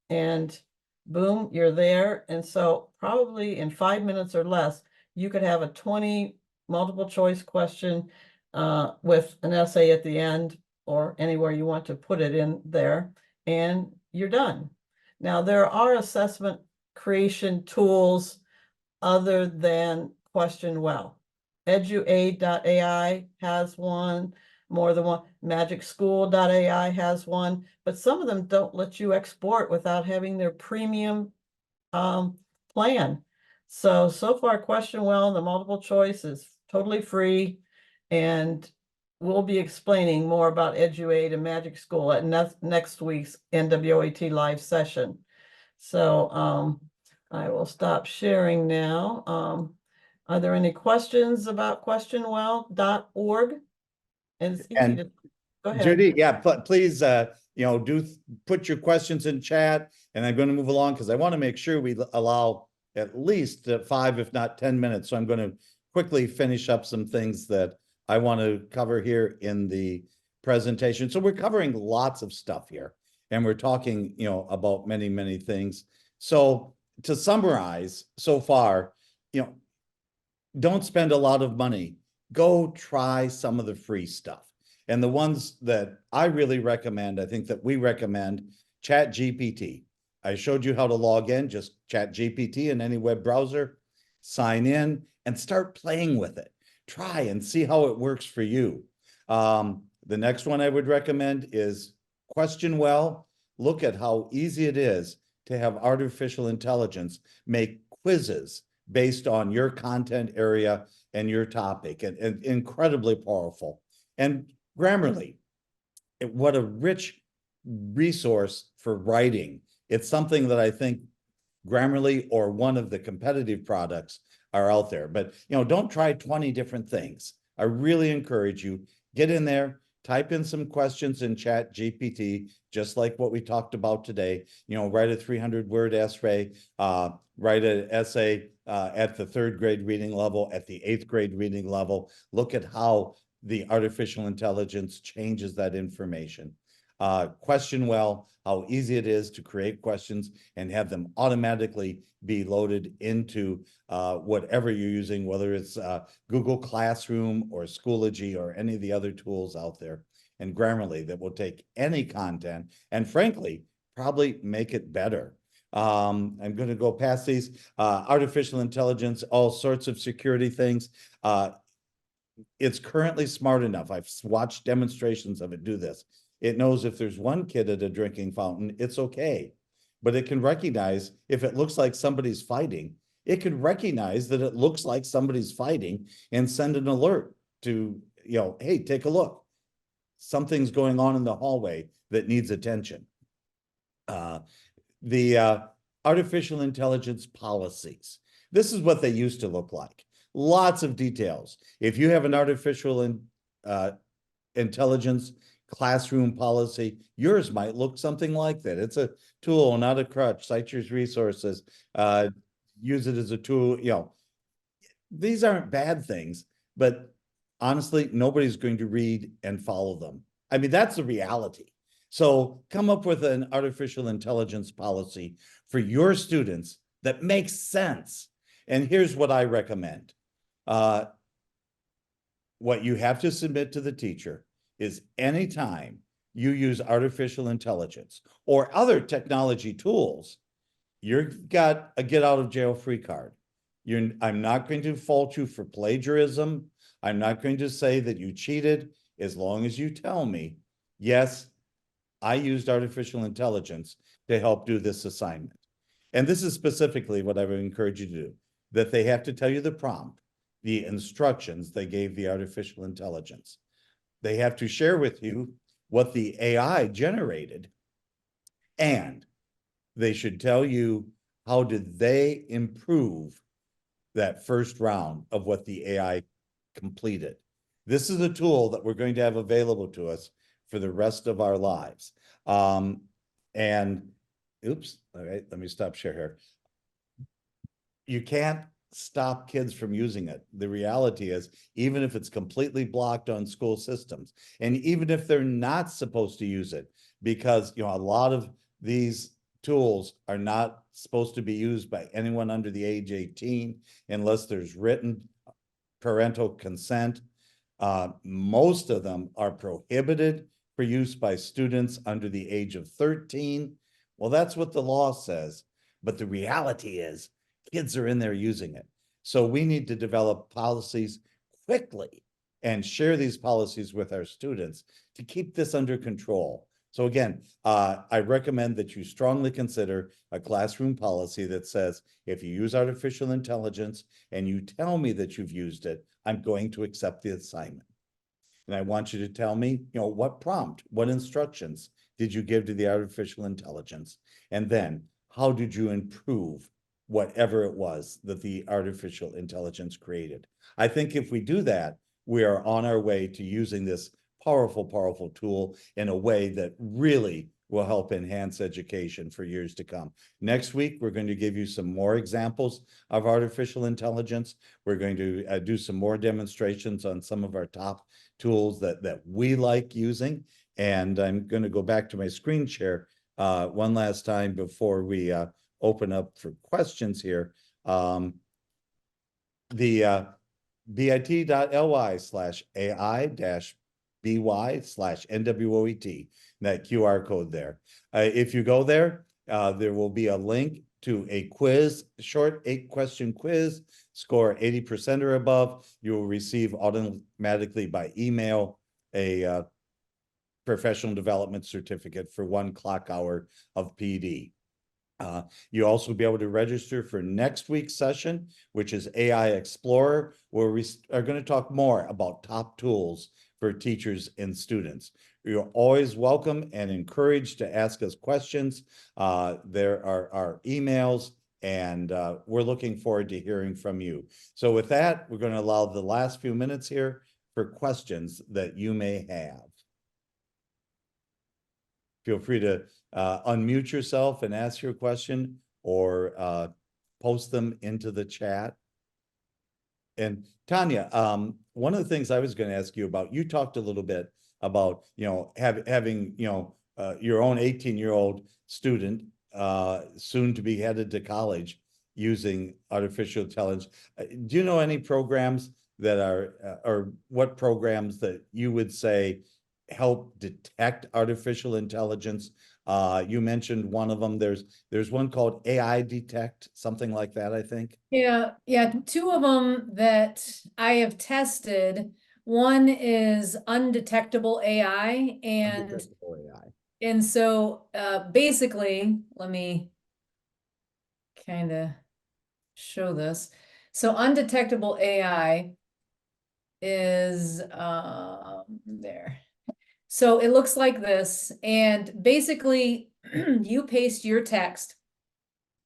And boom, you're there. And so probably in 5 minutes or less, you could have a 20 multiple choice question with an essay at the end, or anywhere you want to put it in there, and you're done. Now, there are assessment creation tools other than Question Well. NWOET.ai has one, more than one. MagicSchool.ai has one, but some of them don't let you export without having their premium plan. So far, Question Well, the multiple choice is totally free, and we'll be explaining more about NWOET and Magic School at next week's NWOET live session. So I will stop sharing now. Are there any questions about questionwell.org? And it's easy to go ahead. Judy, yeah, please, put your questions in chat, and I'm going to move along because I want to make sure we allow at least 5, if not 10 minutes. So I'm going to quickly finish up some things that I want to cover here in the presentation. So we're covering lots of stuff here, and we're talking, about many, many things. So to summarize so far, don't spend a lot of money. Go try some of the free stuff. And the ones that I really recommend, I think that we recommend, ChatGPT. I showed you how to log in, just ChatGPT in any web browser, sign in, and start playing with it. Try and see how it works for you. The next one I would recommend is Question Well. Look at how easy it is to have artificial intelligence make quizzes based on your content area and your topic, and incredibly powerful. And Grammarly, what a rich resource for writing. It's something that I think Grammarly or one of the competitive products are out there. But don't try 20 different things. I really encourage you, get in there, type in some questions in ChatGPT, just like what we talked about today. Write a 300-word essay, write an essay at the 3rd grade reading level, at the 8th grade reading level. Look at how the artificial intelligence changes that information. Question Well, how easy it is to create questions and have them automatically be loaded into whatever you're using, whether it's Google Classroom or Schoology or any of the other tools out there. And Grammarly, that will take any content and frankly, probably make it better. I'm going to go past these. Artificial intelligence, all sorts of security things. It's currently smart enough. I've watched demonstrations of it do this. It knows if there's one kid at a drinking fountain, it's okay. But it can recognize if it looks like somebody's fighting, it can recognize that it looks like somebody's fighting and send an alert to, hey, take a look. Something's going on in the hallway that needs attention. The artificial intelligence policies. This is what they used to look like. Lots of details. If you have an artificial intelligence classroom policy. Yours might look something like that. It's a tool, not a crutch. Cite your resources. Use it as a tool. You know, these aren't bad things, but honestly, nobody's going to read and follow them. I mean, that's the reality. So come up with an artificial intelligence policy for your students that makes sense. And here's what I recommend. What you have to submit to the teacher is anytime you use artificial intelligence or other technology tools, you've got a get out of jail free card. I'm not going to fault you for plagiarism. I'm not going to say that you cheated, as long as you tell me, yes, I used artificial intelligence to help do this assignment. And this is specifically what I would encourage you to do, that they have to tell you the prompt, the instructions they gave the artificial intelligence. They have to share with you what the AI generated, and they should tell you how did they improve that first round of what the AI completed. This is a tool that we're going to have available to us for the rest of our lives. And oops, all right, let me stop share here. You can't stop kids from using it. The reality is, even if it's completely blocked on school systems, and even if they're not supposed to use it, because a lot of these tools are not supposed to be used by anyone under the age 18 unless there's written parental consent. Most of them are prohibited for use by students under the age of 13. Well, that's what the law says, but the reality is kids are in there using it. So we need to develop policies quickly and share these policies with our students to keep this under control. So again, I recommend that you strongly consider a classroom policy that says, if you use artificial intelligence and you tell me that you've used it, I'm going to accept the assignment. And I want you to tell me, what prompt, what instructions did you give to the artificial intelligence? And then how did you improve whatever it was that the artificial intelligence created? I think if we do that, we are on our way to using this powerful, powerful tool in a way that really will help enhance education for years to come. Next week, we're going to give you some more examples of artificial intelligence. We're going to do some more demonstrations on some of our top tools that we like using. And I'm going to go back to my screen share one last time before we open up for questions here. The bit.ly/AI-by/NWOET, that QR code there. If you go there, there will be a link to a quiz, short 8-question quiz, score 80% or above. You will receive automatically by email a professional development certificate for 1 clock hour of PD. You'll also be able to register for next week's session, which is AI Explorer, where we are going to talk more about top tools for teachers and students. You're always welcome and encouraged to ask us questions. There are our emails, and we're looking forward to hearing from you. So with that, we're going to allow the last few minutes here for questions that you may have. Feel free to unmute yourself and ask your question, or post them into the chat. And Tanya, one of the things I was going to ask you about, you talked a little bit about, having, your own 18-year-old student soon to be headed to college using artificial intelligence. Do you know any programs that are, or what programs that you would say help detect artificial intelligence? You mentioned one of them. There's one called AI Detect, something like that, I think. Yeah, 2 of them that I have tested. One is Undetectable AI, and Undetectable AI. and so basically, let me kind of show this. So Undetectable AI is there. So it looks like this, and basically you paste your text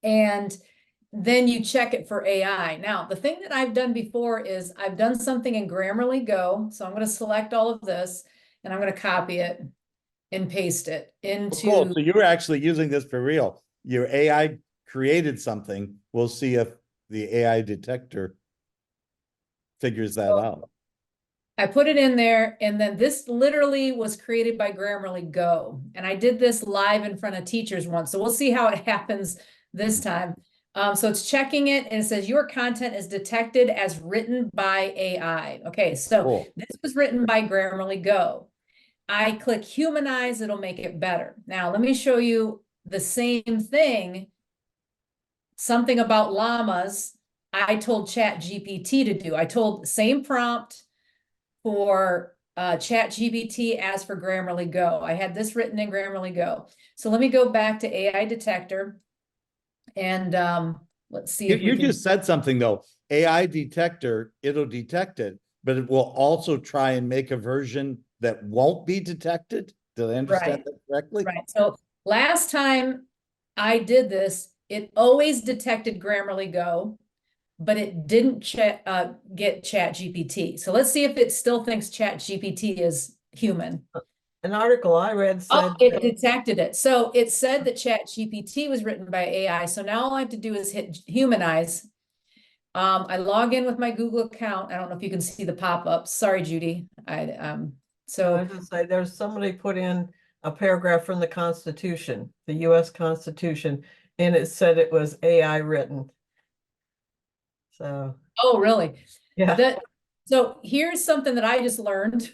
and then you check it for AI. Now, the thing that I've done before is I've done something in Grammarly Go. So I'm going to select all of this and I'm going to copy it. and paste it Oh, cool. into. So you're actually using this for real. Your AI created something. We'll see if the AI detector figures that out. I put it in there, and then this literally was created by Grammarly Go. And I did this live in front of teachers once, so we'll see how it happens this time. So it's checking it, and it says your content is detected as written by AI. Okay, so Cool. this was written by Grammarly Go. I click humanize, it'll make it better. Now, let me show you the same thing, something about llamas. I told Chat GPT to do. I told the same prompt for Chat GPT as for Grammarly Go. I had this written in Grammarly Go. So let me go back to AI detector, and let's see if we You can. just said something though. AI detector, it'll detect it, but it will also try and make a version that won't be detected. Did I understand Right. that correctly? Right. So last time I did this, it always detected Grammarly Go, but it didn't get Chat GPT. So let's see if it still thinks Chat GPT is human. An article I read Oh, said, it detected it. So it said that Chat GPT was written by AI. So now all I have to do is hit humanize. I log in with my Google account. I don't know if you can see the pop-up. Sorry, Judy. I So was just say, there's somebody put in a paragraph from the Constitution, the US Constitution, and it said it was AI written. So, oh, really? yeah. So here's something that I just learned.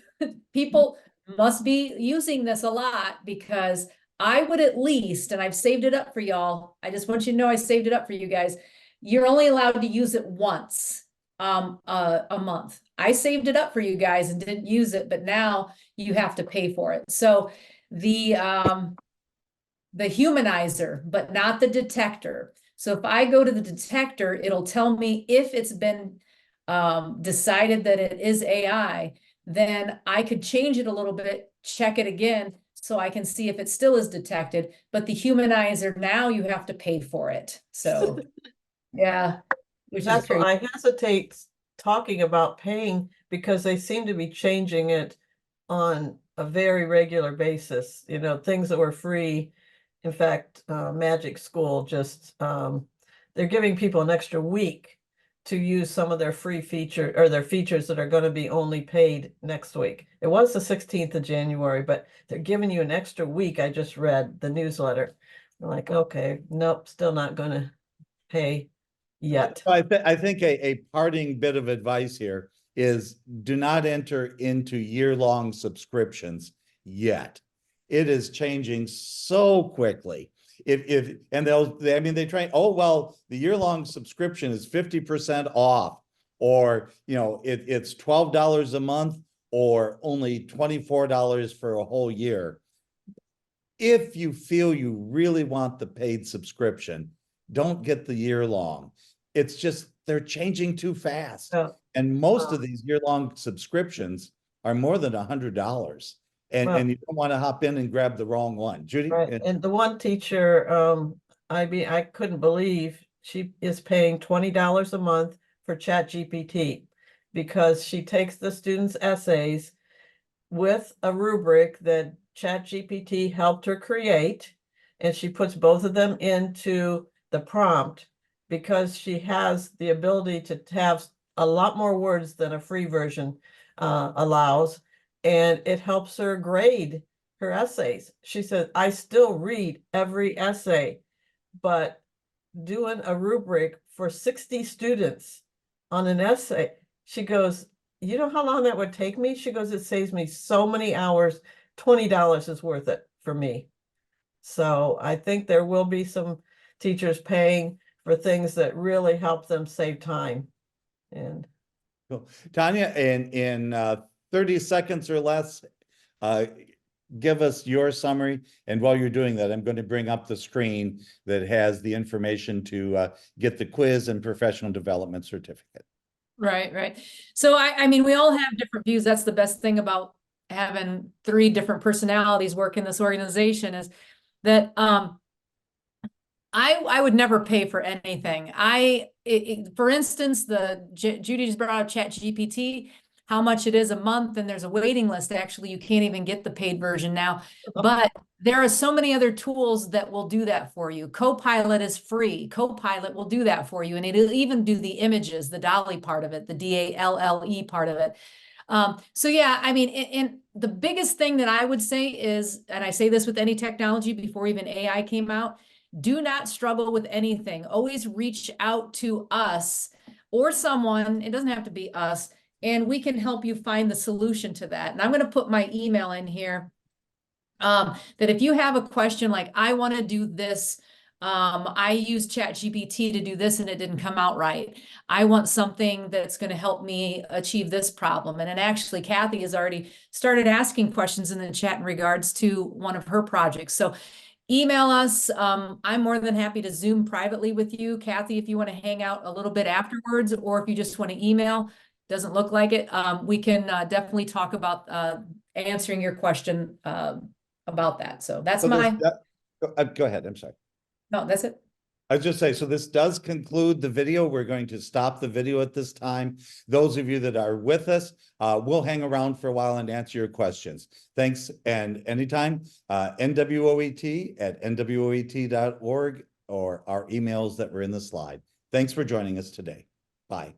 People must be using this a lot, because I would at least, and I've saved it up for y'all. I just want you to know I saved it up for you guys. You're only allowed to use it once a month. I saved it up for you guys and didn't use it, but now you have to pay for it. So the humanizer, but not the detector. So if I go to the detector, it'll tell me if it's been decided that it is AI, then I could change it a little bit, check it again, so I can see if it still is detected. But the humanizer, now you have to pay for it. So yeah, which is That's what crazy. I hesitate talking about paying, because they seem to be changing it on a very regular basis. You know, things that were free. In fact, Magic School just they're giving people an extra week to use some of their free feature or their features that are going to be only paid next week. It was the 16th of January, but they're giving you an extra week. I just read the newsletter. I'm like, okay, nope, still not going to pay yet. So I think a parting bit of advice here is do not enter into year-long subscriptions yet. It is changing so quickly. And I mean, they try, oh, well, the year-long subscription is 50% off, or, you know, it's $12 a month or only $24 for a whole year. If you feel you really want the paid subscription, don't get the year long. It's just they're changing too fast. Well, And most of these year-long subscriptions are more than $100. Well, And you don't want to hop in and grab the wrong one. Judy? right. And the one teacher, I couldn't believe she is paying $20 a month for Chat GPT, because she takes the students' essays with a rubric that Chat GPT helped her create, and she puts both of them into the prompt, because she has the ability to have a lot more words than a free version allows, and it helps her grade her essays. She said, I still read every essay, but doing a rubric for 60 students on an essay, she goes, you know how long that would take me? She goes, it saves me so many hours. $20 is worth it for me. So I think there will be some teachers paying for things that really help them save time. And Cool. Tanya, in 30 seconds or less, give us your summary. And while you're doing that, I'm going to bring up the screen that has the information to get the quiz and professional development certificate. Right, right. So I mean, we all have different views. That's the best thing about having 3 different personalities work in this organization, is that I would never pay for anything. For instance, Judy just brought up Chat GPT. how much it is a month, and there's a waiting list. Actually, you can't even get the paid version now. But there are so many other tools that will do that for you. Copilot is free. Copilot will do that for you. And it'll even do the images, the DALL-E part of it, the DALLE part of it. So yeah, I mean, and the biggest thing that I would say is, and I say this with any technology before even AI came out, do not struggle with anything. Always reach out to us or someone, it doesn't have to be us, and we can help you find the solution to that. And I'm going to put my email in here. That if you have a question like, I want to do this, I use ChatGPT to do this and it didn't come out right. I want something that's going to help me achieve this problem. And then actually, Kathy has already started asking questions in the chat in regards to one of her projects. So email us. I'm more than happy to Zoom privately with you. Kathy, if you want to hang out a little bit afterwards, or if you just want to email, doesn't look like it, we can definitely talk about answering your question about that. So that's So my, go ahead, I'm sorry. no, that's it. I was just say, so this does conclude the video. We're going to stop the video at this time. Those of you that are with us, we'll hang around for a while and answer your questions. Thanks, and anytime, NWOET@NWOET.org, or our emails that were in the slide. Thanks for joining us today. Bye.